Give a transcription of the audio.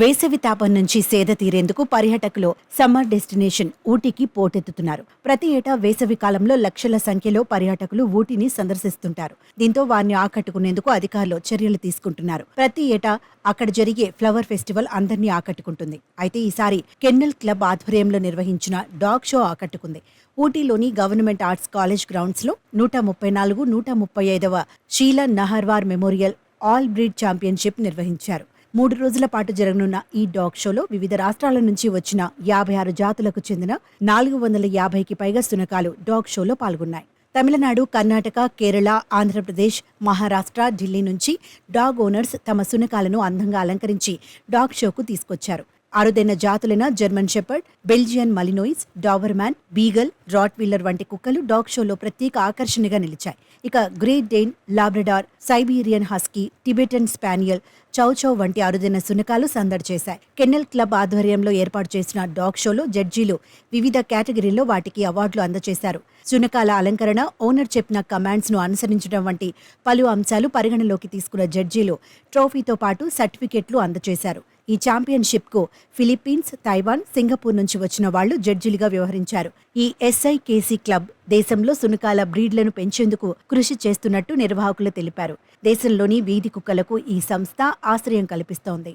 వేసవి తాపం నుంచి సేద తీరేందుకు పర్యాటకులు సమ్మర్ డెస్టినేషన్ ఊటీకి పోటెత్తుతున్నారు. ప్రతి ఏటా వేసవి కాలంలో లక్షల సంఖ్యలో పర్యాటకులు ఊటీని సందర్శిస్తుంటారు. దీంతో వారిని ఆకట్టుకునేందుకు అధికారులు చర్యలు తీసుకుంటున్నారు. ప్రతి ఏటా అక్కడ జరిగే ఫ్లవర్ ఫెస్టివల్ అందరినీ ఆకట్టుకుంటుంది. అయితే ఈసారి కెన్నెల్ క్లబ్ ఆధ్వర్యంలో నిర్వహించిన డాగ్ షో ఆకట్టుకుంది. ఊటీలోని గవర్నమెంట్ ఆర్ట్స్ కాలేజ్ గ్రౌండ్స్ లో 134, 135వ Sheela Naharwar memorial all breed championship నిర్వహించారు. 3 రోజుల పాటు జరగనున్న ఈ డాగ్ షోలో వివిధ రాష్ట్రాల నుంచి వచ్చిన 56 జాతులకు చెందిన 450కి పైగా శునకాలు డాగ్ షోలో పాల్గొన్నాయి. తమిళనాడు, కర్ణాటక, కేరళ, ఆంధ్రప్రదేశ్, మహారాష్ట్ర, ఢిల్లీ నుంచి డాగ్ ఓనర్స్ తమ శునకాలను అందంగా అలంకరించి డాగ్ షోకు తీసుకొచ్చారు. అరుదైన జాతులైన German shepherd, Belgian Malinois, Doberman, beagle, rottweiler వంటి కుక్కలు డాగ్ షోలో ప్రత్యేక ఆకర్షణగా నిలిచాయి. ఇక great Dane, Labrador, Siberian husky, Tibetan spaniel, chow chow వంటి అరుదైన శునకాలు సందడి చేశాయి. కెన్నెల్ క్లబ్ ఆధ్వర్యంలో ఏర్పాటు చేసిన డాగ్ షోలో జడ్జీలు వివిధ కేటగిరీల్లో వాటికి అవార్డులు అందజేశారు. శునకాల అలంకరణ, ఓనర్ చెప్పిన కమాండ్స్ ను అనుసరించడం వంటి పలు అంశాలు పరిగణలోకి తీసుకున్న జడ్జీలు ట్రోఫీతో పాటు సర్టిఫికెట్లు అందజేశారు. ఈ ఛాంపియన్షిప్ కు ఫిలిప్పీన్స్, తైవాన్, సింగపూర్ నుంచి వచ్చిన వాళ్లు జడ్జిలుగా వ్యవహరించారు. ఈ SIKC క్లబ్ దేశంలో శునకాల బ్రీడ్లను పెంచేందుకు కృషి చేస్తున్నట్టు నిర్వాహకులు తెలిపారు. దేశంలోని వీధి కుక్కలకు ఈ సంస్థ ఆశ్రయం కల్పిస్తోంది.